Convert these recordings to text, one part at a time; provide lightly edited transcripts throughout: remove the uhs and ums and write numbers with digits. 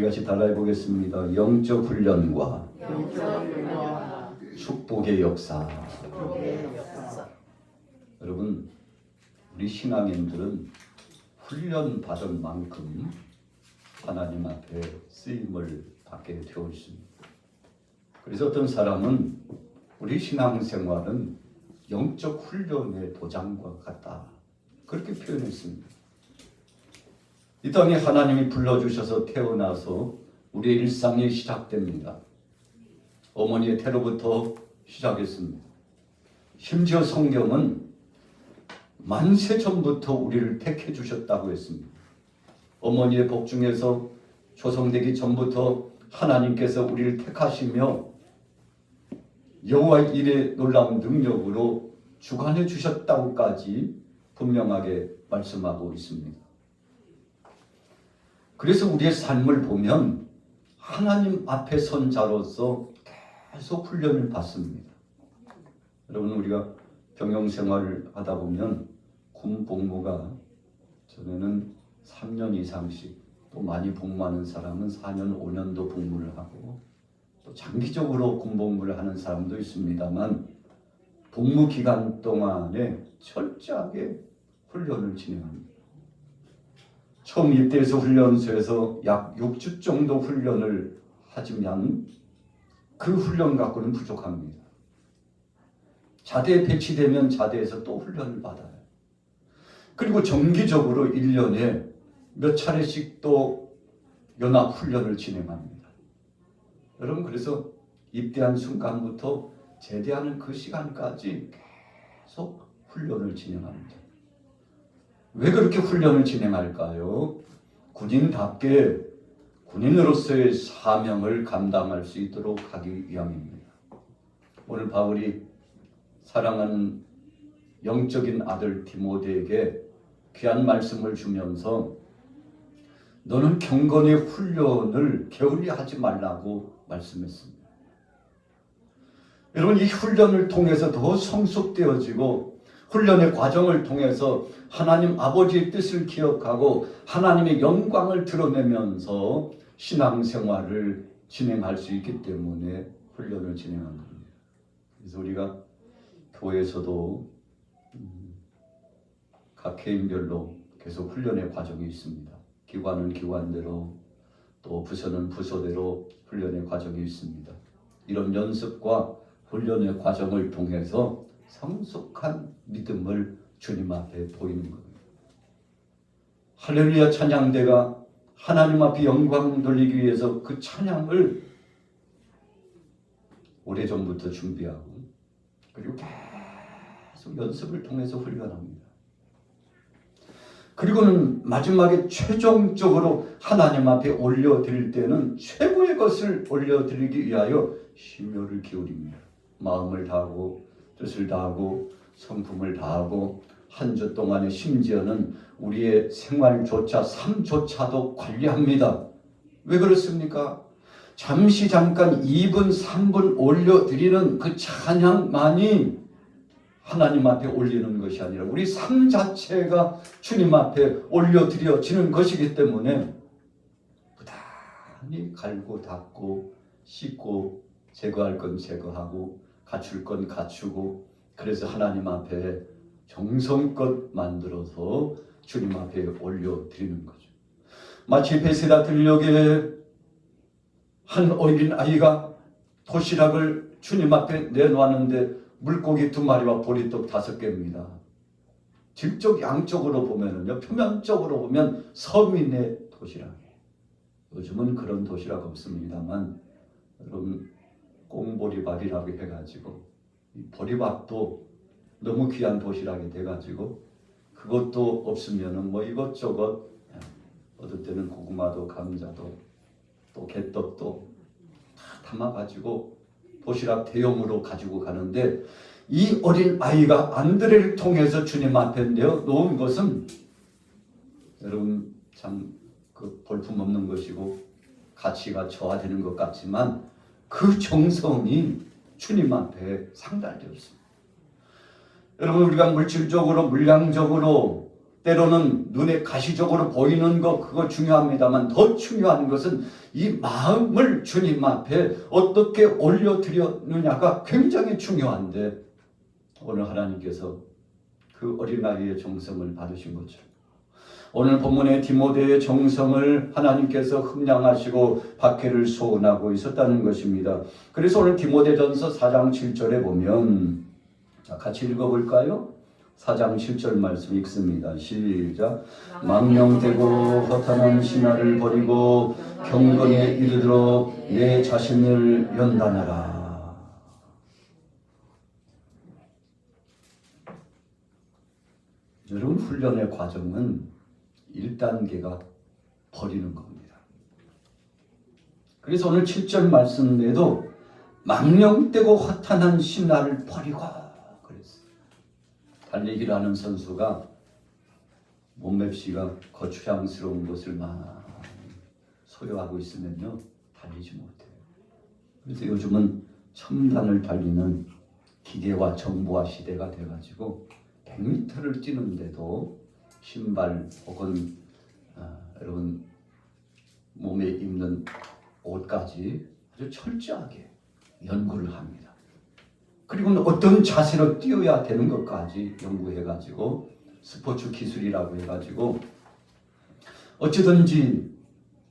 같이 따라해 보겠습니다. 영적 훈련과 축복의 역사. 여러분, 우리 신앙인들은 훈련 받은 만큼 하나님 앞에 쓰임을 받게 되어 있습니다. 그래서 어떤 사람은 우리 신앙생활은 영적 훈련의 도장과 같다, 그렇게 표현했습니다. 이 땅에 하나님이 불러주셔서 태어나서 우리의 일상이 시작됩니다. 어머니의 태로부터 시작했습니다. 심지어 성경은 만세 전부터 우리를 택해 주셨다고 했습니다. 어머니의 복 중에서 조성되기 전부터 하나님께서 우리를 택하시며 여호와의 일의 놀라운 능력으로 주관해 주셨다고까지 분명하게 말씀하고 있습니다. 그래서 우리의 삶을 보면 하나님 앞에 선 자로서 계속 훈련을 받습니다. 여러분, 우리가 병영 생활을 하다 보면 군 복무가 전에는 3년 이상씩, 또 많이 복무하는 사람은 4년, 5년도 복무를 하고, 또 장기적으로 군 복무를 하는 사람도 있습니다만 복무 기간 동안에 철저하게 훈련을 진행합니다. 처음 입대해서 훈련소에서 약 6주 정도 훈련을 하지만 그 훈련 갖고는 부족합니다. 자대에 배치되면 자대에서 또 훈련을 받아요. 그리고 정기적으로 1년에 몇 차례씩 또 연합 훈련을 진행합니다. 여러분, 그래서 입대한 순간부터 제대하는 그 시간까지 계속 훈련을 진행합니다. 왜 그렇게 훈련을 진행할까요? 군인답게 군인으로서의 사명을 감당할 수 있도록 하기 위함입니다. 오늘 바울이 사랑하는 영적인 아들 디모데에게 귀한 말씀을 주면서 너는 경건의 훈련을 게을리하지 말라고 말씀했습니다. 여러분, 이 훈련을 통해서 더 성숙되어지고 훈련의 과정을 통해서 하나님 아버지의 뜻을 기억하고 하나님의 영광을 드러내면서 신앙생활을 진행할 수 있기 때문에 훈련을 진행한 겁니다. 그래서 우리가 교회에서도 각 개인별로 계속 훈련의 과정이 있습니다. 기관은 기관대로, 또 부서는 부서대로 훈련의 과정이 있습니다. 이런 연습과 훈련의 과정을 통해서 성숙한 믿음을 주님 앞에 보이는 겁니다. 할렐루야 찬양대가 하나님 앞에 영광 돌리기 위해서 그 찬양을 오래전부터 준비하고, 그리고 계속 연습을 통해서 훈련합니다. 그리고는 마지막에 최종적으로 하나님 앞에 올려드릴 때는 최고의 것을 올려드리기 위하여 심혈을 기울입니다. 마음을 다하고 뜻을 다하고 성품을 다하고 한 주 동안에 심지어는 우리의 생활조차 삶조차도 관리합니다. 왜 그렇습니까? 잠깐 2분 3분 올려드리는 그 찬양만이 하나님 앞에 올리는 것이 아니라 우리 삶 자체가 주님 앞에 올려드려지는 것이기 때문에 부단히 갈고 닦고 씻고 제거할 건 제거하고 갖출 건 갖추고, 그래서 하나님 앞에 정성껏 만들어서 주님 앞에 올려드리는 거죠. 마치 베세다 들녘에 한 어린 아이가 도시락을 주님 앞에 내놓았는데 물고기 2마리와 보리떡 5개입니다. 질적 양적으로 보면은요, 표면적으로 보면 서민의 도시락이에요. 요즘은 그런 도시락 없습니다만, 여러분, 꽁보리밥이라고 해가지고 보리밥도 너무 귀한 도시락이 돼가지고 그것도 없으면은 뭐 이것저것, 어떨 때는 고구마도 감자도 또 개떡도 다 담아가지고 도시락 대용으로 가지고 가는데, 이 어린 아이가 안드레를 통해서 주님 앞에 내어놓은 것은 여러분 참 그 볼품없는 것이고 가치가 저하되는 것 같지만 그 정성이 주님 앞에 상달되었습니다. 여러분, 우리가 물질적으로 물량적으로 때로는 눈에 가시적으로 보이는 거 그거 중요합니다만 더 중요한 것은 이 마음을 주님 앞에 어떻게 올려드렸느냐가 굉장히 중요한데 오늘 하나님께서 그 어린아이의 정성을 받으신 것처럼 오늘 본문의 디모데의 정성을 하나님께서 흠량하시고 박해를 소원하고 있었다는 것입니다. 그래서 오늘 디모데전서 4장 7절에 보면 자, 같이 읽어볼까요? 4장 7절 말씀 읽습니다. 시작. 망령되고 허탄한 신화를 버리고 경건에 이르도록 내 자신을 연단하라. 여러분 훈련의 과정은 1단계가 버리는 겁니다. 그래서 오늘 7절 말씀에도 망령되고 허탄한 신화를 버리고 그랬어요. 달리기를 하는 선수가 몸맵시가 거추장스러운 것을 많이 소유하고 있으면요 달리지 못해요. 그래서 요즘은 첨단을 달리는 기계와 정보화 시대가 돼가지고 100m를 뛰는데도 신발 혹은 여러분 몸에 입는 옷까지 아주 철저하게 연구를 합니다. 그리고 어떤 자세로 뛰어야 되는 것까지 연구해가지고 스포츠 기술이라고 해가지고 어찌든지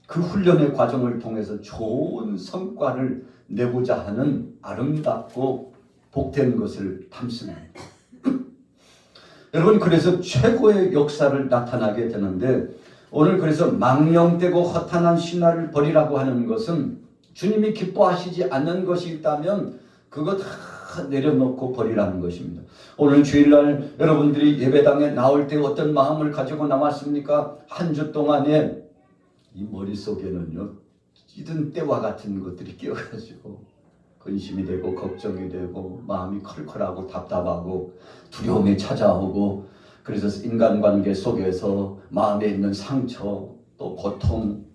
그 훈련의 과정을 통해서 좋은 성과를 내고자 하는 아름답고 복된 것을 담습니다. 여러분 그래서 최고의 역사를 나타나게 되는데 오늘 그래서 망령되고 허탄한 신화를 버리라고 하는 것은 주님이 기뻐하시지 않는 것이 있다면 그거 다 내려놓고 버리라는 것입니다. 오늘 주일날 여러분들이 예배당에 나올 때 어떤 마음을 가지고 나왔습니까? 한 주 동안에 이 머릿속에는요 찌든 때와 같은 것들이 끼어가지고 근심이 되고 걱정이 되고 마음이 컬컬하고 답답하고 두려움이 찾아오고 그래서 인간관계 속에서 마음에 있는 상처 또 고통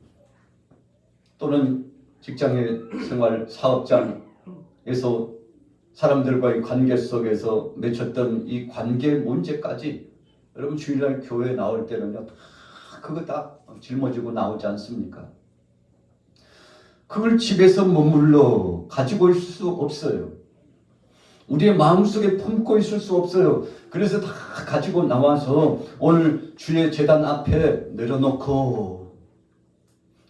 또는 직장의 생활 사업장에서 사람들과의 관계 속에서 맺혔던 이 관계 문제까지 여러분 주일날 교회에 나올 때는요 그거 다 짊어지고 나오지 않습니까? 그걸 집에서 머물러 가지고 있을 수 없어요. 우리의 마음속에 품고 있을 수 없어요. 그래서 다 가지고 나와서 오늘 주의 제단 앞에 내려놓고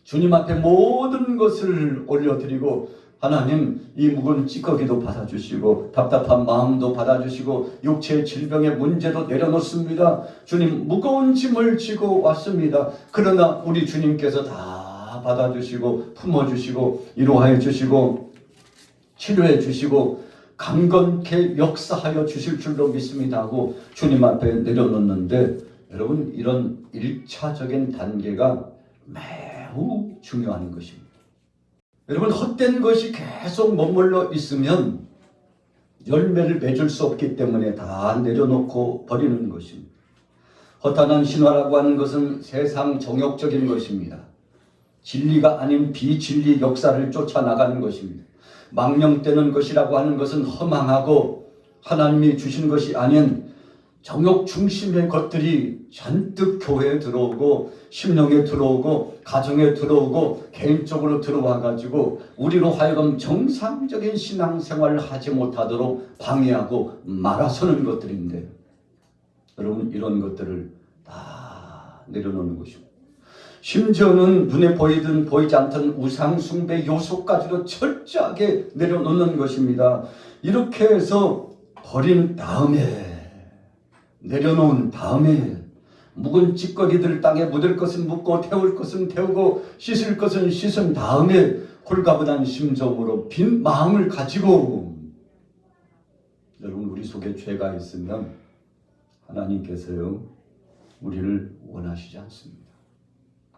주님 앞에 모든 것을 올려드리고 하나님 이 무거운 찌꺼기도 받아주시고 답답한 마음도 받아주시고 육체의 질병의 문제도 내려놓습니다. 주님 무거운 짐을 지고 왔습니다. 그러나 우리 주님께서 다 받아주시고 품어주시고 위로하여 주시고 치료해 주시고 강건케 역사하여 주실 줄로 믿습니다 하고 주님 앞에 내려놓는데 여러분 이런 1차적인 단계가 매우 중요한 것입니다. 여러분 헛된 것이 계속 머물러 있으면 열매를 맺을 수 없기 때문에 다 내려놓고 버리는 것입니다. 허탄한 신화라고 하는 것은 세상 정욕적인 것입니다. 진리가 아닌 비진리 역사를 쫓아나가는 것입니다. 망령되는 것이라고 하는 것은 허망하고 하나님이 주신 것이 아닌 정욕 중심의 것들이 잔뜩 교회에 들어오고 심령에 들어오고 가정에 들어오고 개인적으로 들어와 가지고 우리로 하여금 정상적인 신앙생활을 하지 못하도록 방해하고 막아서는 것들인데 여러분 이런 것들을 다 내려놓는 것입니다. 심지어는 눈에 보이든 보이지 않던 우상숭배 요소까지도 철저하게 내려놓는 것입니다. 이렇게 해서 버린 다음에 내려놓은 다음에 묵은 찌꺼기들 땅에 묻을 것은 묻고 태울 것은 태우고 씻을 것은 씻은 다음에 홀가분한 심정으로 빈 마음을 가지고 여러분 우리 속에 죄가 있으면 하나님께서요 우리를 원하시지 않습니다.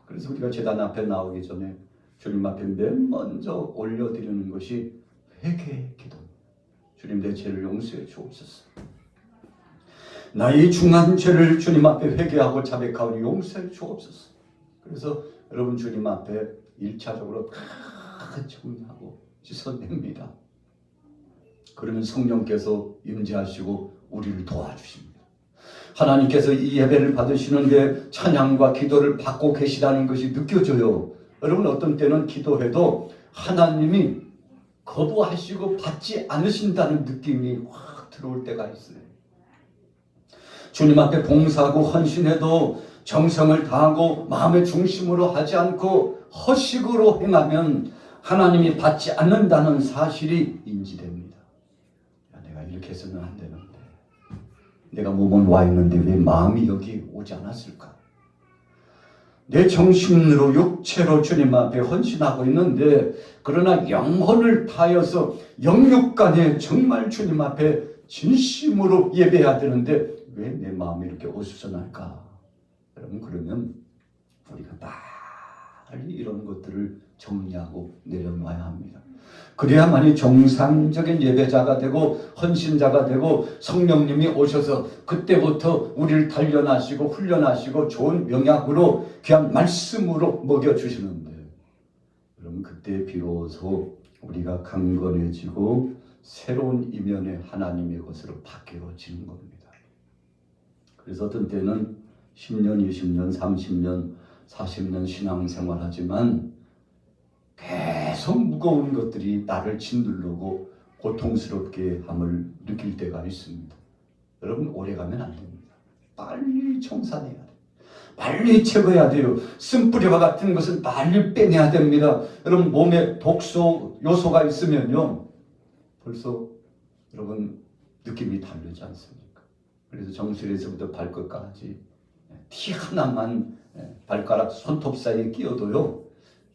그래서 우리가 제단 앞에 나오기 전에 주님 앞에 맨 먼저 올려드리는 것이 회개의 기도입니다. 주님 내 죄를 용서해 주옵소서. 나의 중한 죄를 주님 앞에 회개하고 자백하오니 용서해 주옵소서. 그래서 여러분 주님 앞에 1차적으로 다 정리하고 씻어냅니다. 그러면 성령께서 임재하시고 우리를 도와주십니다. 하나님께서 이 예배를 받으시는데 찬양과 기도를 받고 계시다는 것이 느껴져요. 여러분 어떤 때는 기도해도 하나님이 거부하시고 받지 않으신다는 느낌이 확 들어올 때가 있어요. 주님 앞에 봉사하고 헌신해도 정성을 다하고 마음의 중심으로 하지 않고 허식으로 행하면 하나님이 받지 않는다는 사실이 인지됩니다. 야, 내가 이렇게 해서는 안 되는데, 내가 몸은 와 있는데 왜 마음이 여기 오지 않았을까? 내 정신으로 육체로 주님 앞에 헌신하고 있는데, 그러나 영혼을 다하여서 영육간에 정말 주님 앞에 진심으로 예배해야 되는데 왜 내 마음이 이렇게 어수선할까? 여러분, 그러면 우리가 빨리 이런 것들을 정리하고 내려놔야 합니다. 그래야만이 정상적인 예배자가 되고 헌신자가 되고 성령님이 오셔서 그때부터 우리를 단련하시고 훈련하시고 좋은 명약으로 귀한 말씀으로 먹여주시는데, 그럼 그때 비로소 우리가 강건해지고 새로운 이면의 하나님의 것으로 바뀌어지는 겁니다. 그래서 어떤 때는 10년, 20년, 30년, 40년 신앙생활 하지만 계속 무거운 것들이 나를 짓누르고 고통스럽게 함을 느낄 때가 있습니다. 여러분, 오래 가면 안 됩니다. 빨리 청산해야 돼요. 빨리 제거해야 돼요. 쓴뿌리와 같은 것은 빨리 빼내야 됩니다. 여러분, 몸에 독소 요소가 있으면요, 벌써 여러분 느낌이 다르지 않습니까? 그래서 정수리에서부터 발끝까지 티 하나만 발가락 손톱 사이에 끼어도요,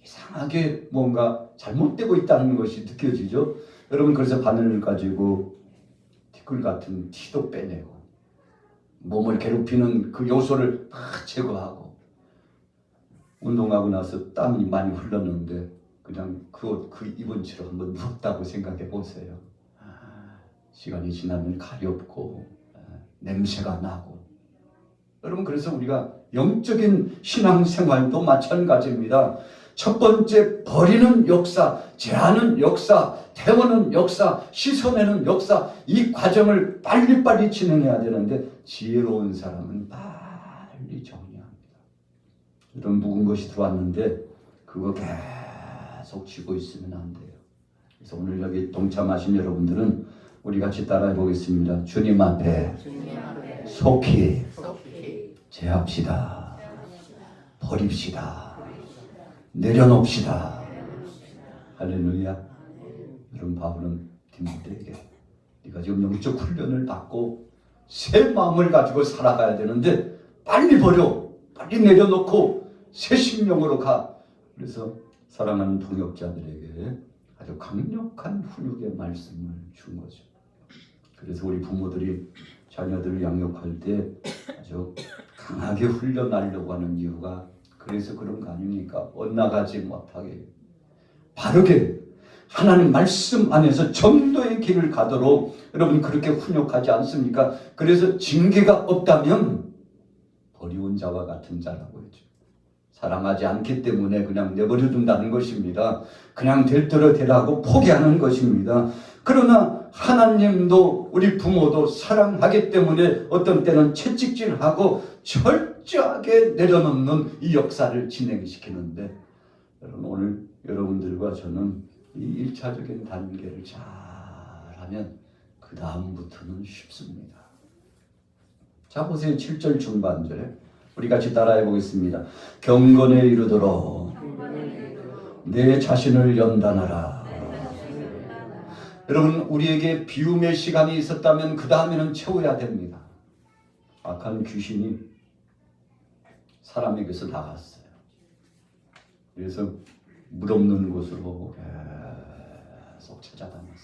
이상하게 뭔가 잘못되고 있다는 것이 느껴지죠. 여러분, 그래서 바늘을 가지고 티끌 같은 티도 빼내고 몸을 괴롭히는 그 요소를 다 제거하고, 운동하고 나서 땀이 많이 흘렀는데 그냥 그 옷 그 입은 채로 한번 누웠다고 생각해 보세요. 시간이 지나면 가렵고 냄새가 나고. 여러분, 그래서 우리가 영적인 신앙생활도 마찬가지입니다. 첫 번째, 버리는 역사, 제하는 역사, 태우는 역사, 씻어내는 역사, 이 과정을 빨리빨리 진행해야 되는데 지혜로운 사람은 빨리 정리합니다. 이런 묵은 것이 들어왔는데 그거 계속 쥐고 있으면 안 돼요. 그래서 오늘 여기 동참하신 여러분들은 우리 같이 따라해 보겠습니다. 주님 앞에 속히 제합시다. 버립시다. 내려놓읍시다. 할렐루야. 여러분, 바울은 디모데에게 네가 지금 영적 훈련을 받고 새 마음을 가지고 살아가야 되는데 빨리 버려, 빨리 내려놓고 새 심령으로 가. 그래서 사랑하는 동역자들에게 아주 강력한 훈육의 말씀을 준 거죠. 그래서 우리 부모들이 자녀들을 양육할 때 아주 강하게 훈련하려고 하는 이유가 그래서 그런 거 아닙니까? 엇나가지 못하게 바르게 하나님 말씀 안에서 전도의 길을 가도록 여러분 그렇게 훈육하지 않습니까? 그래서 징계가 없다면 버리운 자와 같은 자라고 했죠. 사랑하지 않기 때문에 그냥 내버려 둔다는 것입니다. 그냥 될 대로 되라고 포기하는 것입니다. 그러나 하나님도 우리 부모도 사랑하기 때문에 어떤 때는 채찍질하고 철저하게 내려놓는 이 역사를 진행시키는데, 여러분, 오늘 여러분들과 저는 이 1차적인 단계를 잘하면 그 다음부터는 쉽습니다. 자, 보세요. 7절 중반절에 우리 같이 따라해 보겠습니다. 경건에 이르도록 내 자신을 연단하라. 여러분, 우리에게 비움의 시간이 있었다면 그 다음에는 채워야 됩니다. 악한 귀신이 사람에게서 나갔어요. 그래서 물 없는 곳으로 계속 찾아다녔어요.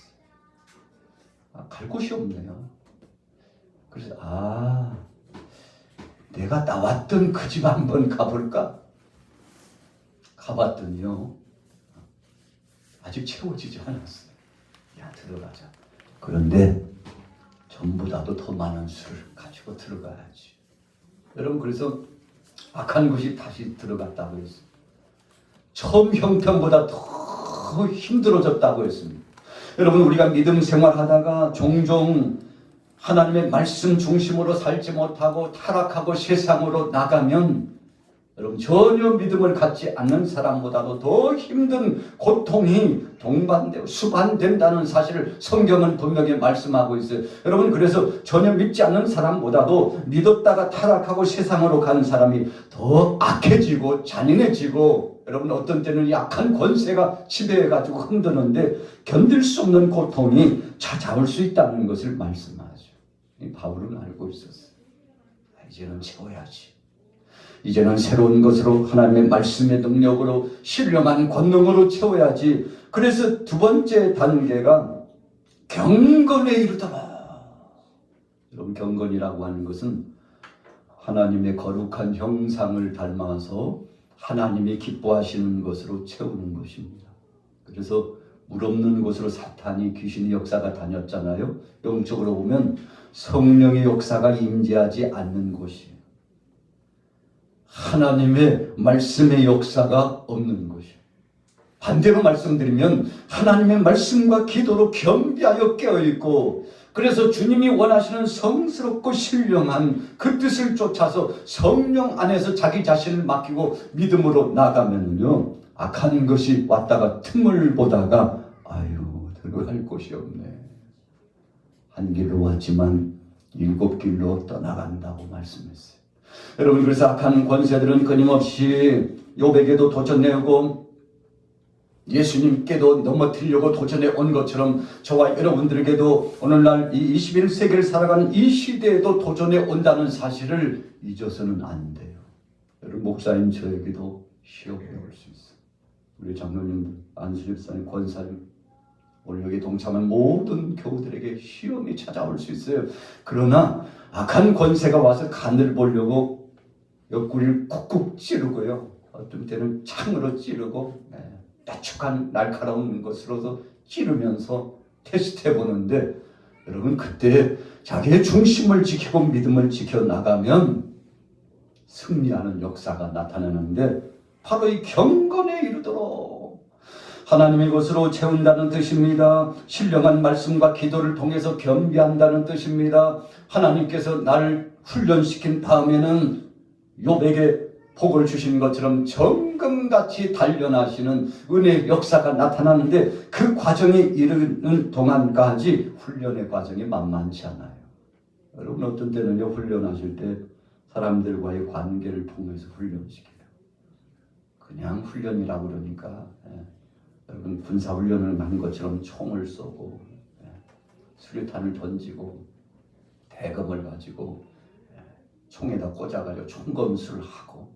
갈 곳이 없네요. 그래서 내가 나왔던 그 집 한번 가볼까? 가봤더니요, 아직 채워지지 않았어요. 야, 들어가자. 그런데 전보다도 더 많은 술을 가지고 들어가야지. 여러분, 그래서 악한 것이 다시 들어갔다고 했어요. 처음 형편보다 더 힘들어졌다고 했습니다. 여러분, 우리가 믿음 생활하다가 종종 하나님의 말씀 중심으로 살지 못하고 타락하고 세상으로 나가면 여러분 전혀 믿음을 갖지 않는 사람보다도 더 힘든 고통이 동반되고 수반된다는 사실을 성경은 분명히 말씀하고 있어요. 여러분 그래서 전혀 믿지 않는 사람보다도 믿었다가 타락하고 세상으로 가는 사람이 더 악해지고 잔인해지고 여러분 어떤 때는 약한 권세가 지배해가지고 흔드는데 견딜 수 없는 고통이 찾아올 수 있다는 것을 말씀하죠. 바울은 알고 있었어요. 이제는 채워야지. 이제는 새로운 것으로 하나님의 말씀의 능력으로 신령한 권능으로 채워야지. 그래서 두 번째 단계가 경건에 이르더라. 여러분 경건이라고 하는 것은 하나님의 거룩한 형상을 닮아서 하나님이 기뻐하시는 것으로 채우는 것입니다. 그래서 물 없는 곳으로 사탄이 귀신의 역사가 다녔잖아요. 영적으로 보면 성령의 역사가 임재하지 않는 곳이에요. 하나님의 말씀의 역사가 없는 것이에요. 반대로 말씀드리면 하나님의 말씀과 기도로 겸비하여 깨어있고 그래서 주님이 원하시는 성스럽고 신령한 그 뜻을 쫓아서 성령 안에서 자기 자신을 맡기고 믿음으로 나가면요 악한 것이 왔다가 틈을 보다가 아유 들어갈 곳이 없네. 한 길로 왔지만 7길로 떠나간다고 말씀했어요. 여러분 그래서 악한 권세들은 끊임없이 욥에게도 도전해오고 예수님께도 넘어뜨리려고 도전해 온 것처럼 저와 여러분들에게도 오늘날 이 21세기를 살아가는 이 시대에도 도전해 온다는 사실을 잊어서는 안 돼요. 여러분 목사님 저에게도 시험이 올 수 있어요. 우리 장로님들 안수집사님 권사님 오늘 여기 동참한 모든 교우들에게 시험이 찾아올 수 있어요. 그러나 악한 권세가 와서 간을 보려고 옆구리를 쿡쿡 찌르고요. 어떤 때는 창으로 찌르고 따축한 날카로운 것으로도 찌르면서 테스트해 보는데 여러분 그때 자기의 중심을 지키고 믿음을 지켜나가면 승리하는 역사가 나타나는데 바로 이 경건에 이르도록 하나님의 것으로 채운다는 뜻입니다. 신령한 말씀과 기도를 통해서 겸비한다는 뜻입니다. 하나님께서 나를 훈련시킨 다음에는 욥에게 복을 주신 것처럼 정금같이 단련하시는 은혜의 역사가 나타나는데 그 과정이 이르는 동안까지 훈련의 과정이 만만치 않아요. 여러분 어떤 때는요 훈련하실 때 사람들과의 관계를 통해서 훈련시켜요. 그냥 훈련이라고 그러니까 여러분 군사훈련을 하는 것처럼 총을 쏘고 수류탄을 던지고 대검을 가지고 총에다 꽂아가지고 총검술을 하고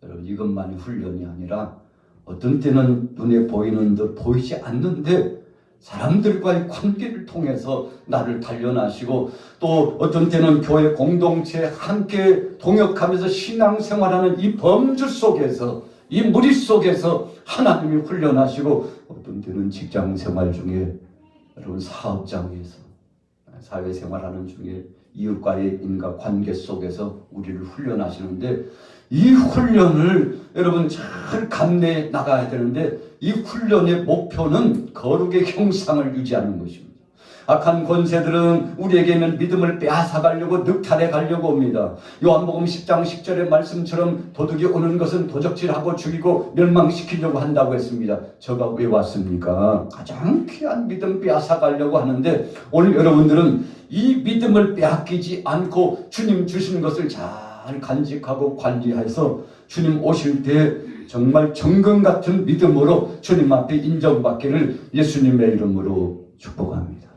여러분 이것만이 훈련이 아니라 어떤 때는 눈에 보이는 듯 보이지 않는데 사람들과의 관계를 통해서 나를 단련하시고 또 어떤 때는 교회 공동체 함께 동역하면서 신앙생활하는 이 범주 속에서 이 무리 속에서 하나님이 훈련하시고 어떤 때는 직장생활 중에 여러분 사업장에서 사회생활하는 중에 이웃과의 인과관계 속에서 우리를 훈련하시는데 이 훈련을 여러분 잘 감내해 나가야 되는데 이 훈련의 목표는 거룩의 형상을 유지하는 것입니다. 악한 권세들은 우리에게 있는 믿음을 빼앗아가려고 늑탈해 가려고 옵니다. 요한복음 10장 10절의 말씀처럼 도둑이 오는 것은 도적질하고 죽이고 멸망시키려고 한다고 했습니다. 저가 왜 왔습니까? 가장 귀한 믿음 빼앗아가려고 하는데 오늘 여러분들은 이 믿음을 빼앗기지 않고 주님 주시는 것을 잘 간직하고 관리해서 주님 오실 때 정말 정금 같은 믿음으로 주님 앞에 인정받기를 예수님의 이름으로 축복합니다.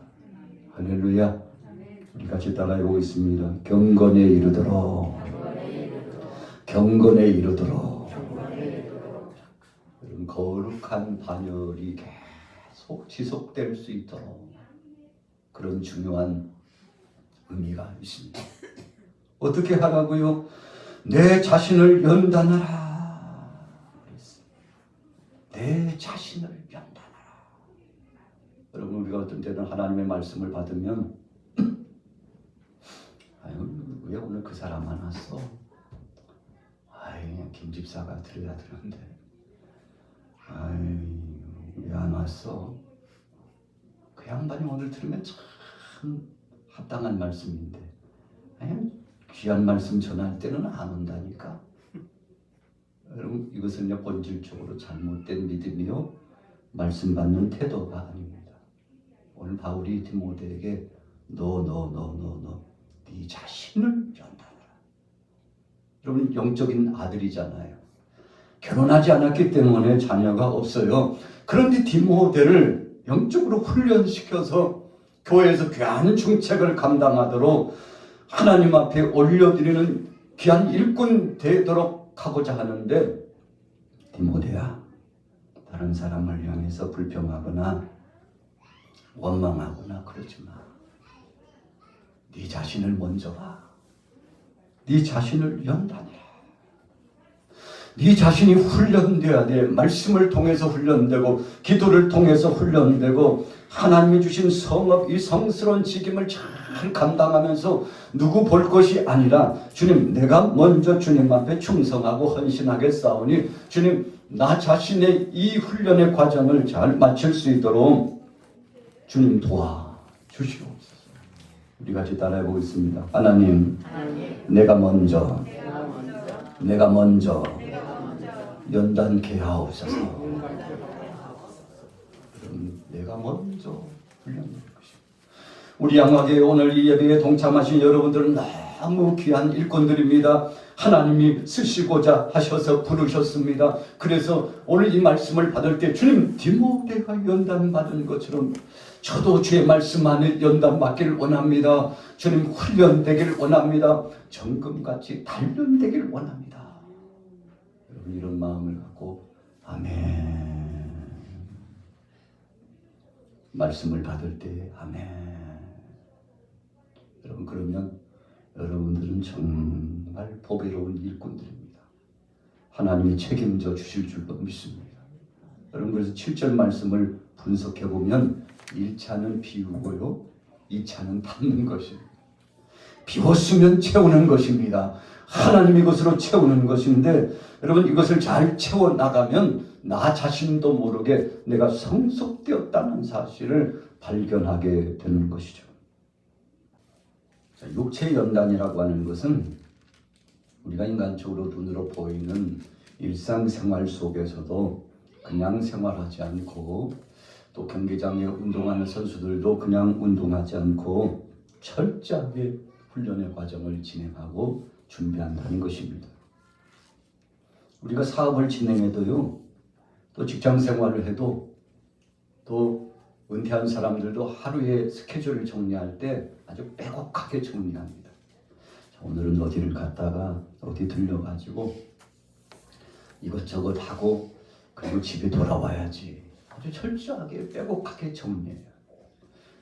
할렐루야. 우리 같이 따라해보고 있습니다. 경건에 이르도록 경건에 이르도록 여러분 거룩한 반열이 계속 지속될 수 있도록 그런 중요한 의미가 있습니다. 어떻게 하라고요? 내 자신을 연단하라. 내 자신을 연단하라. 여러분 우리가 어떤 때는 하나님의 말씀을 받으면 아유 왜 오늘 그 사람 안 왔어? 아이 김 집사가 들어야 되는데 아이 왜 안 왔어? 그 양반이 오늘 들으면 참 합당한 말씀인데 귀한 말씀 전할 때는 안 온다니까. 여러분 이것은 본질적으로 잘못된 믿음이요 말씀 받는 태도가 아닙니다. 오늘 바울이 디모데에게 너 네 자신을 연단하라. 여러분 영적인 아들이잖아요. 결혼하지 않았기 때문에 자녀가 없어요. 그런데 디모데를 영적으로 훈련시켜서 교회에서 귀한 중책을 감당하도록 하나님 앞에 올려드리는 귀한 일꾼 되도록 하고자 하는데, 디모데야, 다른 사람을 향해서 불평하거나 원망하거나 그러지 마. 네 자신을 먼저 봐. 네 자신을 연단해라. 네 자신이 훈련돼야 돼. 말씀을 통해서 훈련되고 기도를 통해서 훈련되고 하나님이 주신 성업, 이 성스러운 직임을 잘 감당하면서 누구 볼 것이 아니라 주님, 내가 먼저 주님 앞에 충성하고 헌신하게 싸우니 주님, 나 자신의 이 훈련의 과정을 잘 마칠 수 있도록 주님 도와주시옵소서. 우리 같이 따라해 보겠습니다. 하나님, 내가 먼저 연단케 하옵소서. 내가 먼저 훈련될 것입니다. 우리 양화교회 오늘 이 예배에 동참하신 여러분들은 너무 귀한 일꾼들입니다. 하나님이 쓰시고자 하셔서 부르셨습니다. 그래서 오늘 이 말씀을 받을 때 주님, 디모데가 연단받은 것처럼 저도 주의 말씀 안에 연단받기를 원합니다. 주님, 훈련되기를 원합니다. 정금같이 단련되기를 원합니다. 여러분 이런 마음을 갖고 아멘. 말씀을 받을 때 아멘. 여러분 그러면 여러분들은 정말 보배로운 일꾼들입니다. 하나님이 책임져 주실 줄로 믿습니다. 여러분 그래서 7절 말씀을 분석해 보면 1차는 비우고요, 2차는 담는 것입니다. 비웠으면 채우는 것입니다. 하나님이 이것으로 채우는 것인데 여러분 이것을 잘 채워나가면 나 자신도 모르게 내가 성숙되었다는 사실을 발견하게 되는 것이죠. 자, 육체의 연단이라고 하는 것은 우리가 인간적으로 눈으로 보이는 일상생활 속에서도 그냥 생활하지 않고 또 경기장에 운동하는 선수들도 그냥 운동하지 않고 철저하게 훈련의 과정을 진행하고 준비한다는 것입니다. 우리가 사업을 진행해도요, 또 직장 생활을 해도, 또 은퇴한 사람들도 하루의 스케줄을 정리할 때 아주 빼곡하게 정리합니다. 자, 오늘은 어디를 갔다가 어디 들려가지고 이것저것 하고 그리고 집에 돌아와야지. 아주 철저하게 빼곡하게 정리해요.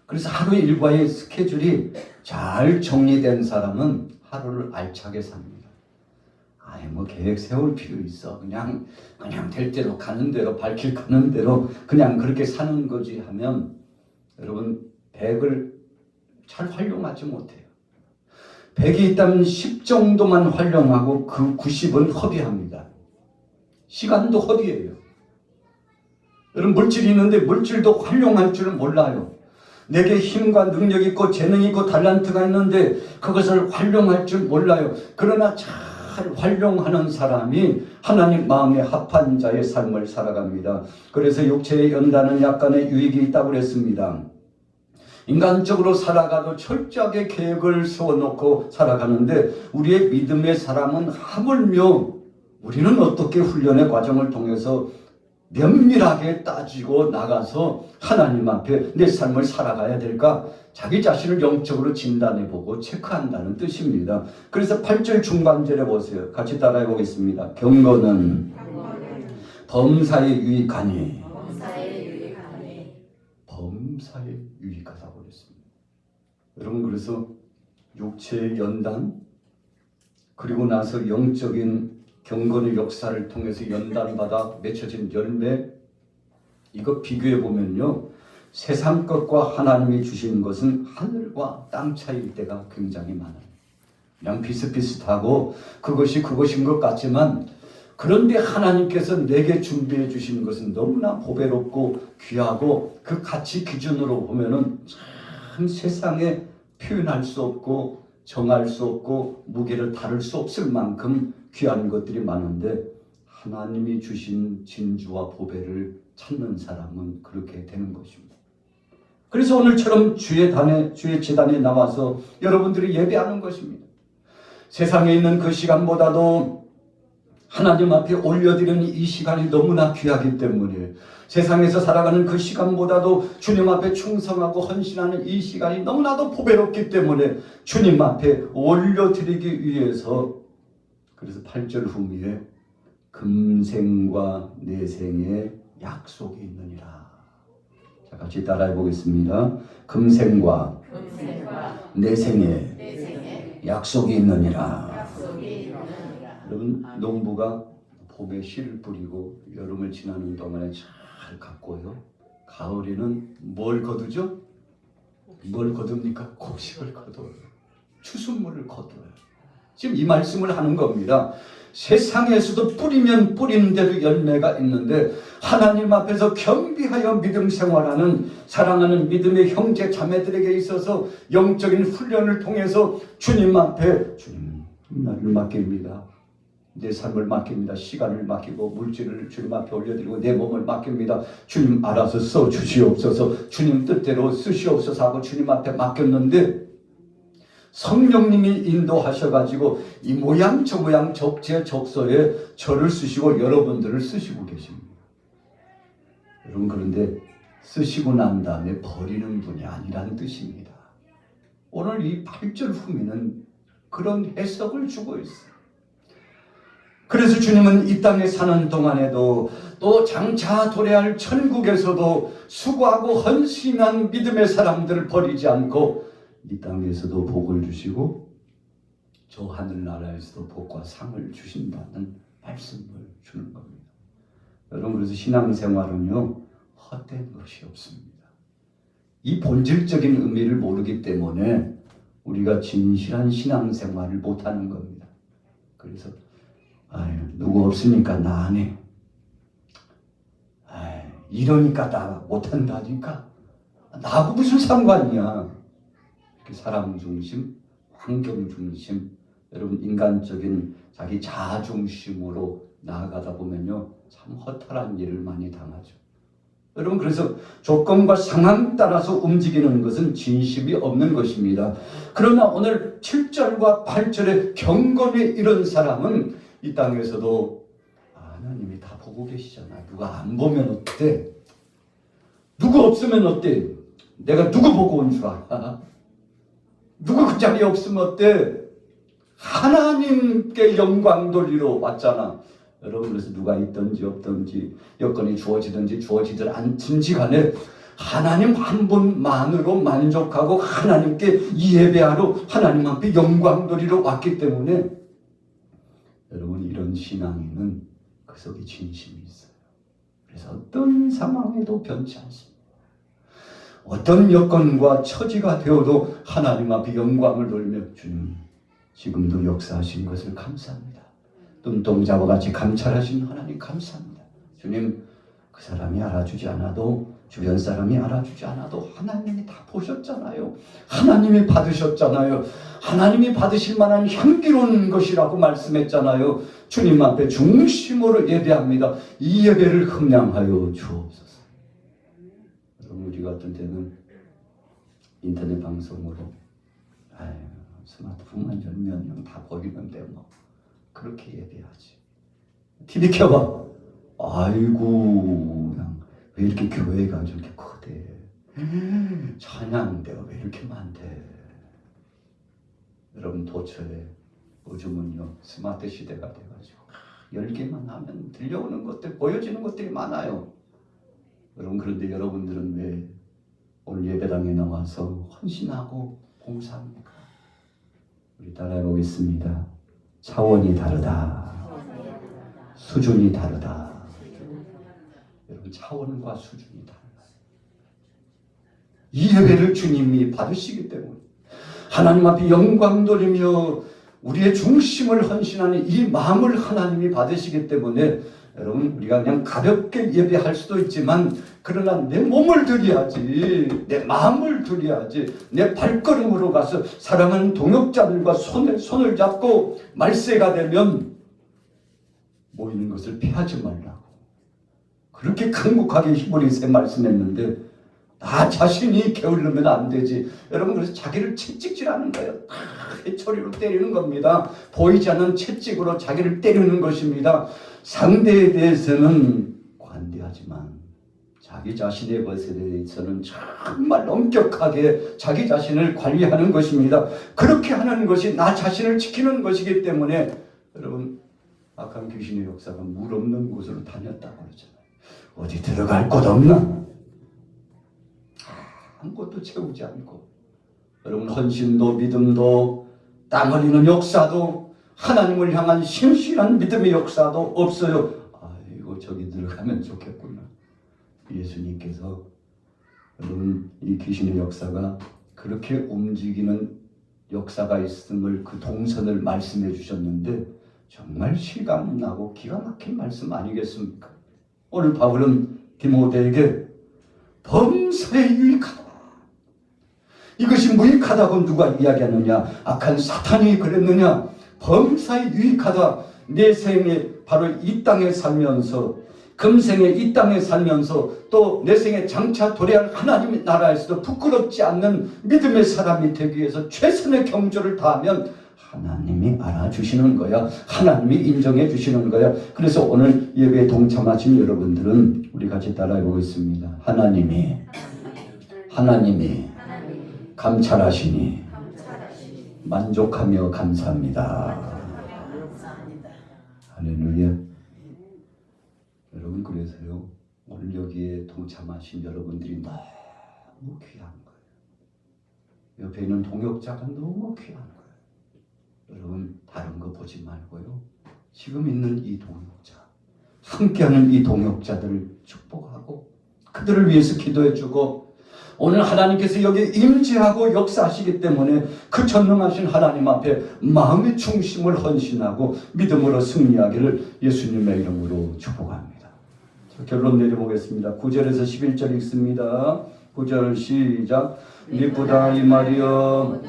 그래서 하루 일과의 스케줄이 잘 정리된 사람은 하루를 알차게 삽니다. 아예 뭐 계획 세울 필요 있어. 그냥 될 대로 가는 대로 발길 가는 대로 그냥 그렇게 사는 거지 하면 여러분 100을 잘 활용하지 못해요. 100이 있다면 10 정도만 활용하고 그 90은 허비합니다. 시간도 허비예요. 여러분 물질이 있는데 물질도 활용할 줄은 몰라요. 내게 힘과 능력이 있고 재능이 있고 달란트가 있는데 그것을 활용할 줄 몰라요. 그러나 잘 활용하는 사람이 하나님 마음에 합한 자의 삶을 살아갑니다. 그래서 육체의 연단은 약간의 유익이 있다고 그랬습니다. 인간적으로 살아가도 철저하게 계획을 세워놓고 살아가는데 우리의 믿음의 사람은 하물며 우리는 어떻게 훈련의 과정을 통해서 면밀하게 따지고 나가서 하나님 앞에 내 삶을 살아가야 될까? 자기 자신을 영적으로 진단해보고 체크한다는 뜻입니다. 그래서 8절 중반절에 보세요. 같이 따라해 보겠습니다. 경건은 범사에 유익하니 범사에 유익하다고 그랬습니다. 여러분 그래서 육체의 연단 그리고 나서 영적인 경건의 역사를 통해서 연단받아 맺혀진 열매, 이거 비교해 보면요, 세상 것과 하나님이 주신 것은 하늘과 땅 차이일 때가 굉장히 많아요. 그냥 비슷비슷하고 그것이 그것인 것 같지만 그런데 하나님께서 내게 준비해 주신 것은 너무나 보배롭고 귀하고 그 가치 기준으로 보면은 참 세상에 표현할 수 없고 정할 수 없고 무게를 다룰 수 없을 만큼 귀한 것들이 많은데 하나님이 주신 진주와 보배를 찾는 사람은 그렇게 되는 것입니다. 그래서 오늘처럼 주의 제단에 나와서 여러분들이 예배하는 것입니다. 세상에 있는 그 시간보다도 하나님 앞에 올려드리는 이 시간이 너무나 귀하기 때문에 세상에서 살아가는 그 시간보다도 주님 앞에 충성하고 헌신하는 이 시간이 너무나도 보배롭기 때문에 주님 앞에 올려드리기 위해서 그래서 8절 후미에 금생과 내생의 약속이 있느니라. 자, 같이 따라해 보겠습니다. 금생과 내생의 약속이 있느니라. 여러분, 농부가 봄에 씨를 뿌리고 여름을 지나는 동안에 잘 갔고요. 가을에는 뭘 거두죠? 뭘 거둡니까? 곡식을 거둬요. 추수물을 거둬요. 지금 이 말씀을 하는 겁니다. 세상에서도 뿌리면 뿌리는 대로 열매가 있는데 하나님 앞에서 겸비하여 믿음 생활하는 사랑하는 믿음의 형제 자매들에게 있어서 영적인 훈련을 통해서 주님 앞에 주님 나를 맡깁니다. 내 삶을 맡깁니다. 시간을 맡기고 물질을 주님 앞에 올려드리고 내 몸을 맡깁니다. 주님 알아서 써주시옵소서. 주님 뜻대로 쓰시옵소서 하고 주님 앞에 맡겼는데 성령님이 인도하셔가지고 이 모양 저 모양 적재적소에 저를 쓰시고 여러분들을 쓰시고 계십니다. 여러분, 그런데 쓰시고 난 다음에 버리는 분이 아니라는 뜻입니다. 오늘 이 8절 후미는 그런 해석을 주고 있어요. 그래서 주님은 이 땅에 사는 동안에도 또 장차 도래할 천국에서도 수고하고 헌신한 믿음의 사람들을 버리지 않고 이 땅에서도 복을 주시고 저 하늘나라에서도 복과 상을 주신다는 말씀을 주는 겁니다. 여러분, 그래서 신앙생활은요 헛된 것이 없습니다. 이 본질적인 의미를 모르기 때문에 우리가 진실한 신앙생활을 못하는 겁니다. 그래서 누구 없으니까 나 안 해. 이러니까 나 못한다니까. 나하고 무슨 상관이야. 이렇게 사람 중심, 환경 중심, 여러분 인간적인 자기 자아 중심으로 나아가다 보면요 참 허탈한 일을 많이 당하죠. 여러분, 그래서 조건과 상황 따라서 움직이는 것은 진심이 없는 것입니다. 그러나 오늘 7절과 8절의 경건에 이른 사람은 이 땅에서도 하나님이 다 보고 계시잖아. 누가 안 보면 어때? 누구 없으면 어때? 내가 누구 보고 온 줄 알아? 누구 그 자리에 없으면 어때? 하나님께 영광 돌리러 왔잖아. 여러분, 그래서 누가 있든지 없든지 여건이 주어지든지 주어지들 않든지 간에 하나님 한 분만으로 만족하고 하나님께 예배하러 하나님 앞에 영광 돌리러 왔기 때문에 여러분, 이런 신앙에는 그 속에 진심이 있어요. 그래서 어떤 상황에도 변치 않습니다. 어떤 여건과 처지가 되어도 하나님 앞에 영광을 돌리며 주님 지금도 역사하신 것을 감사합니다. 눈동자와 같이 감찰하신 하나님 감사합니다. 주님, 그 사람이 알아주지 않아도 주변 사람이 알아주지 않아도 하나님이 다 보셨잖아요. 하나님이 받으셨잖아요. 하나님이 받으실 만한 향기로운 것이라고 말씀했잖아요. 주님 앞에 중심으로 예배합니다. 이 예배를 흠량하여 주옵소서. 여러분, 우리 같은 때는 인터넷 방송으로 스마트폰만 열면 그냥 다 보이는데 뭐 그렇게 예배하지. TV 켜봐. 아이고, 그냥 왜 이렇게 교회가 저렇게 크대? 찬양대가 왜 이렇게 많대? 여러분, 도처에 요즘은요 스마트 시대가 돼가지고 열기만 하면 들려오는 것들, 보여지는 것들이 많아요. 여러분, 그런데 여러분들은 왜 오늘 예배당에 나와서 헌신하고 봉사합니까? 우리 따라해 보겠습니다. 차원이 다르다. 수준이 다르다. 여러분, 차원과 수준이 달라요. 이 예배를 주님이 받으시기 때문에 하나님 앞에 영광 돌리며 우리의 중심을 헌신하는 이 마음을 하나님이 받으시기 때문에 여러분, 우리가 그냥 가볍게 예배할 수도 있지만 그러나 내 몸을 들여야지, 내 마음을 들여야지, 내 발걸음으로 가서 사랑하는 동역자들과 손을 잡고 말세가 되면 모이는 것을 피하지 말라고 그렇게 강국하게 히브리서에 말씀했는데 나 자신이 게으르면 안 되지. 여러분, 그래서 자기를 채찍질하는 거예요. 다 회초리로 때리는 겁니다. 보이지 않는 채찍으로 자기를 때리는 것입니다. 상대에 대해서는 관대하지만 자기 자신의 것에 대해서는 정말 엄격하게 자기 자신을 관리하는 것입니다. 그렇게 하는 것이 나 자신을 지키는 것이기 때문에 여러분, 악한 귀신의 역사가 물 없는 곳으로 다녔다고 그러잖아요. 어디 들어갈 곳 없나? 아무것도 채우지 않고 여러분, 헌신도 믿음도 땀 흘리는 역사도 하나님을 향한 신실한 믿음의 역사도 없어요. 아이고, 저기 들어가면 좋겠구나. 예수님께서 여러분, 이 귀신의 역사가 그렇게 움직이는 역사가 있음을 그 동선을 말씀해 주셨는데 정말 실감나고 기가 막힌 말씀 아니겠습니까? 오늘 바울은 디모데에게 범사에 유익하다. 이것이 무익하다고 누가 이야기하느냐? 악한 사탄이 그랬느냐? 범사에 유익하다. 내 생에 바로 이 땅에 살면서, 금생에 이 땅에 살면서 또 내 생에 장차 도래할 하나님의 나라에서도 부끄럽지 않는 믿음의 사람이 되기 위해서 최선의 경주를 다하면 하나님이 알아주시는 거야. 하나님이 인정해 주시는 거야. 그래서 오늘 예배에 동참하신 여러분들은 우리 같이 따라해 보겠습니다. 하나님이 감찰하시니 만족하며 감사합니다. 할렐루야. 여러분, 그래서요, 오늘 여기에 동참하신 여러분들이 너무 귀한 거예요. 옆에 있는 동역자가 너무 귀한 거예요. 여러분, 다른 거 보지 말고요, 지금 있는 이 동역자, 함께하는 이 동역자들을 축복하고 그들을 위해서 기도해주고, 오늘 하나님께서 여기 임재하고 역사하시기 때문에 그 전능하신 하나님 앞에 마음의 중심을 헌신하고 믿음으로 승리하기를 예수님의 이름으로 축복합니다. 자, 결론 내려보겠습니다. 9절에서 11절 읽습니다. 9절 시작. 미쁘다 이 말이여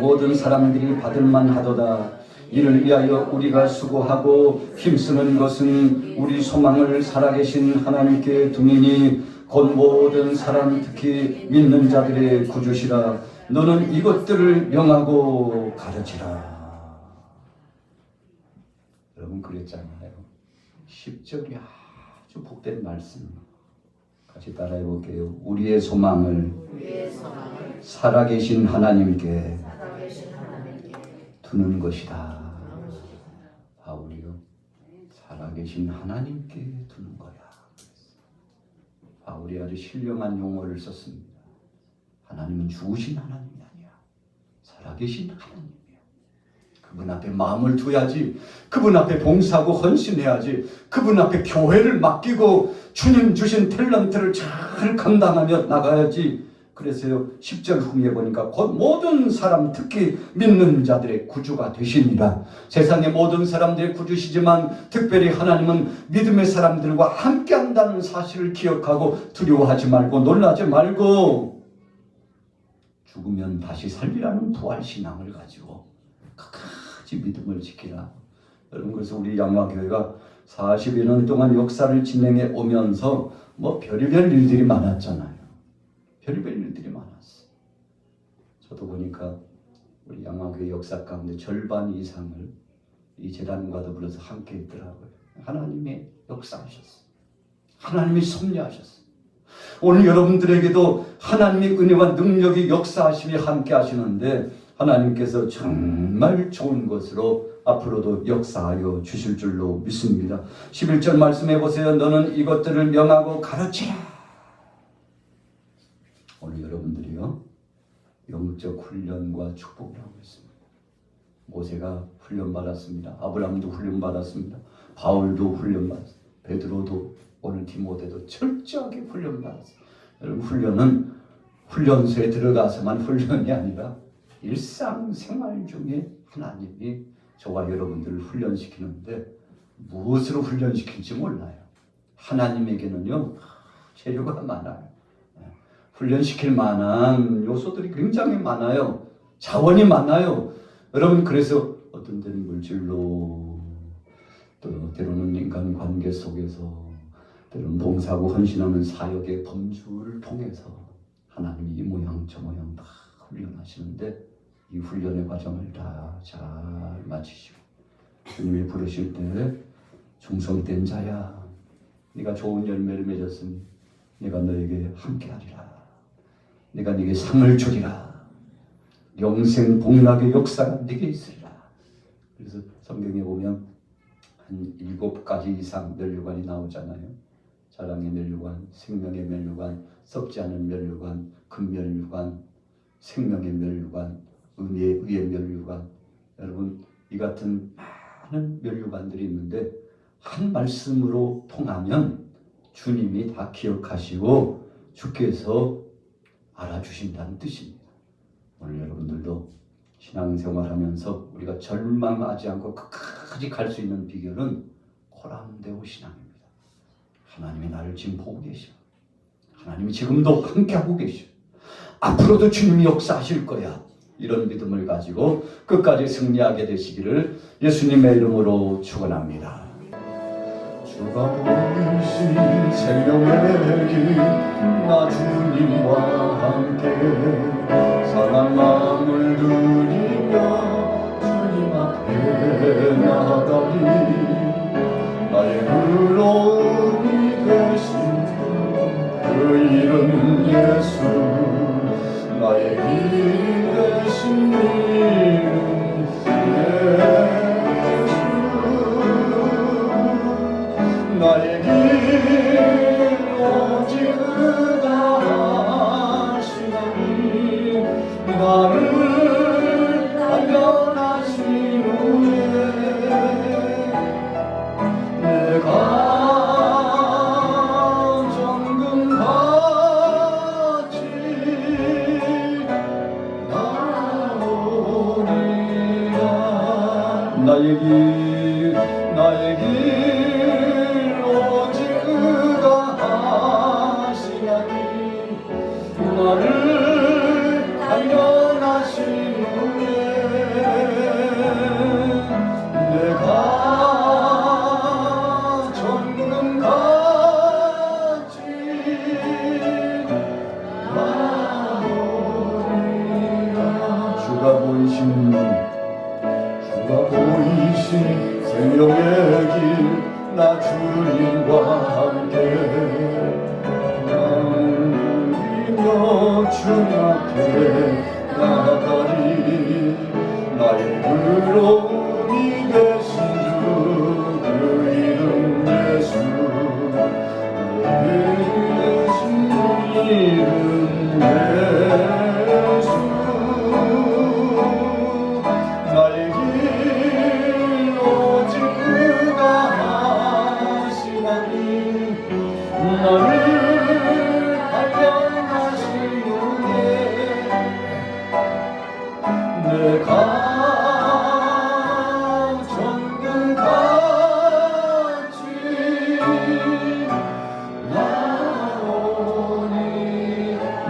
모든 사람들이 받을만 하도다. 이를 위하여 우리가 수고하고 힘쓰는 것은 우리 소망을 살아계신 하나님께 두니니 곧 모든 사람 특히 믿는 자들의 구주시라. 너는 이것들을 명하고 가르치라. 여러분, 그랬잖아요. 10절이 아주 복된 말씀. 같이 따라해 볼게요. 우리의 소망을 살아계신 하나님께 두는 것이다. 바울이요, 살아계신 하나님께 두는 거야. 바울이 아주 신령한 용어를 썼습니다. 하나님은 죽으신 하나님이 아니야. 살아계신 하나님이야. 그분 앞에 마음을 둬야지. 그분 앞에 봉사하고 헌신해야지. 그분 앞에 교회를 맡기고 주님 주신 탤런트를 잘 감당하며 나가야지. 그래서요, 10절 후에 보니까 곧 모든 사람 특히 믿는 자들의 구주가 되시니라. 세상의 모든 사람들의 구주시지만 특별히 하나님은 믿음의 사람들과 함께한다는 사실을 기억하고 두려워하지 말고 놀라지 말고 죽으면 다시 살리라는 부활신앙을 가지고 끝까지 믿음을 지키라. 여러분, 그래서 우리 양화교회가 40여 년 동안 역사를 진행해 오면서 별의별 일들이 많았잖아요. 별의별 일들이 많았어. 저도 보니까 우리 양화교회 역사 가운데 절반 이상을 이 재단과 더불어서 함께 했더라고요. 하나님이 역사하셨어. 하나님이 섭리하셨어. 오늘 여러분들에게도 하나님의 은혜와 능력이 역사하심이 함께 하시는데 하나님께서 정말 좋은 것으로 앞으로도 역사하여 주실 줄로 믿습니다. 11절 말씀해 보세요. 너는 이것들을 명하고 가르치라. 오늘 여러분들이요, 영적 훈련과 축복을 하고 있습니다. 모세가 훈련받았습니다. 아브라함도 훈련받았습니다. 바울도 훈련받았습니다. 베드로도, 오늘 디모데도 철저하게 훈련받았습니다. 여러분, 훈련은 훈련소에 들어가서만 훈련이 아니라 일상생활 중에 하나님이 저와 여러분들을 훈련시키는데 무엇으로 훈련시킬지 몰라요. 하나님에게는요, 재료가 많아요. 훈련시킬 만한 요소들이 굉장히 많아요. 자원이 많아요. 여러분, 그래서 어떤 때는 물질로, 또 때로는 인간관계 속에서, 때로는 봉사하고 헌신하는 사역의 범주를 통해서 하나님이 이 모양 저 모양 다 훈련하시는데, 이 훈련의 과정을 다 잘 마치시고 주님이 부르실 때 충성된 자야, 네가 좋은 열매를 맺었으니 내가 너에게 함께하리라, 내가 네게 상을 주리라, 영생 복락의 역사가 네게 있으리라. 그래서 성경에 보면 한 7가지 이상 면류관이 나오잖아요. 사랑의 면류관, 생명의 면류관, 썩지 않은 면류관, 금면류관, 생명의 면류관, 의의 면류관. 여러분, 이 같은 많은 면류관들이 있는데 한 말씀으로 통하면 주님이 다 기억하시고 주께서 알아주신다는 뜻입니다. 오늘 여러분들도 신앙생활하면서 우리가 절망하지 않고 끝까지 갈 수 있는 비결은 코람데오 신앙입니다. 하나님이 나를 지금 보고 계셔. 하나님이 지금도 함께하고 계셔. 앞으로도 주님이 역사하실 거야. 이런 믿음을 가지고 끝까지 승리하게 되시기를 예수님의 이름으로 축원합니다. 주가 보이신 생명의 길, 나 주님과 함께 상한 마음을 들이며 주님 앞에 나가리. 나의 의로움이 되신 그 이름 예수, 나의 길 되신 이름 예수, 나의 길 오직 그가 하시나니, 나를 발견하신 후에 내가 나의 길 오직 그가 하시나니, 나를 발견하신 후에 내가 정금같이 나오리라. 주가 보이신 생명의 길, 나 주님과 함께 남기며 주님 앞에 나가리. 나의 의로움이 되신 주, 그 이름 예수, 나의 되신 이름 예수, 나의 길 오직 그가 하시나니, 나를 발견하신 후에 내가 정금같이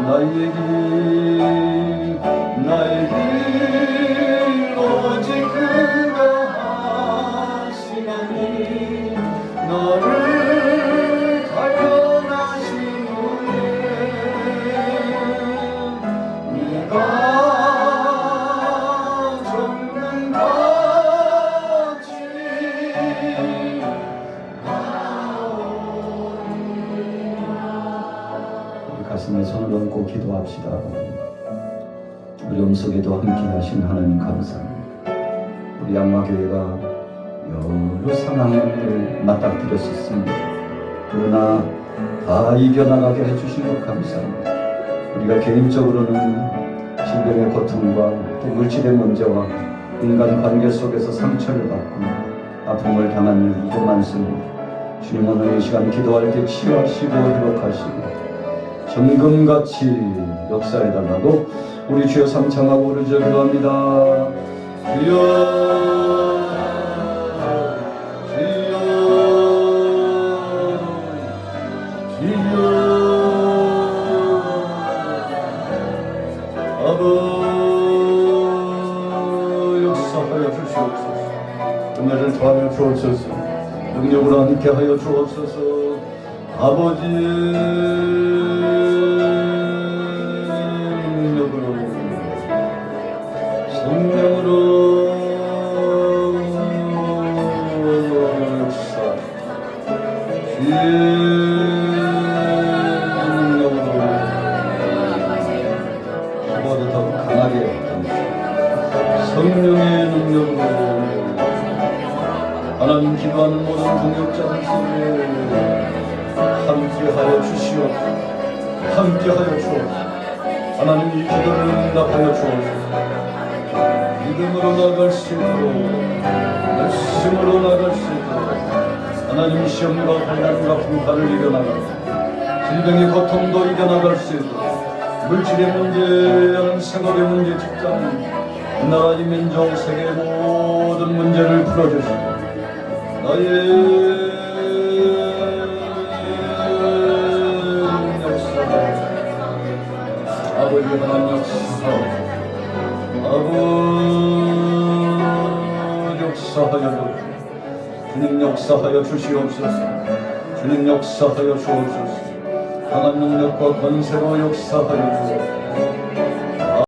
나오니. 나의 길 오직 그가 하시나니, 너를 발견하신 후에 내가 정금같이 나오리라. 우리 가슴에 손을 얹고 기도합시다. 어려움 속에도 함께 하신 하나님 감사합니다. 우리 양마교회가 여러 상황을 맞닥뜨렸었습니다. 그러나 다 이겨나가게 해주신 것 감사합니다. 우리가 개인적으로는 질병의 고통과 또 물질의 문제와 인간관계 속에서 상처를 받고 아픔을 당한 일도 많습니다. 주님, 오늘 이 시간 기도할 때 치유하시고 회복하시고 정금같이 역사해달라고 우리 주여 삼창하고 부르짖어 기도합니다. 주여, 주여, 주여. 주옵소서. 능력으로 함께하여 주옵소서. 아버지 능력으로 성령으로 역사 주의 능력으로 그보다 더 강하게 성령의 능력으로 하나님 기도하는 모든 동역자들 속에 함께하여 주시옵소서. 함께하여 주옵소서. 하나님 이 기도를 응답하여 주옵소서. 믿음으로 나갈 수 있도록 열심으로 나갈 수 있도록 하나님 시험과 환난과 풍파를 이겨나가 질병의 고통도 이겨나갈 수 있도록 물질의 문제, 생업의 문제, 직장, 이 나라 이 민족 세계의 모든 문제를 풀어주시고 나의 역사 아버지 하나님 역사 아버지 역사하여 주님 역사하여 주시옵소서. 주님 역사하여 주옵소서. 강한 능력과 권세로 역사하여 주옵소서.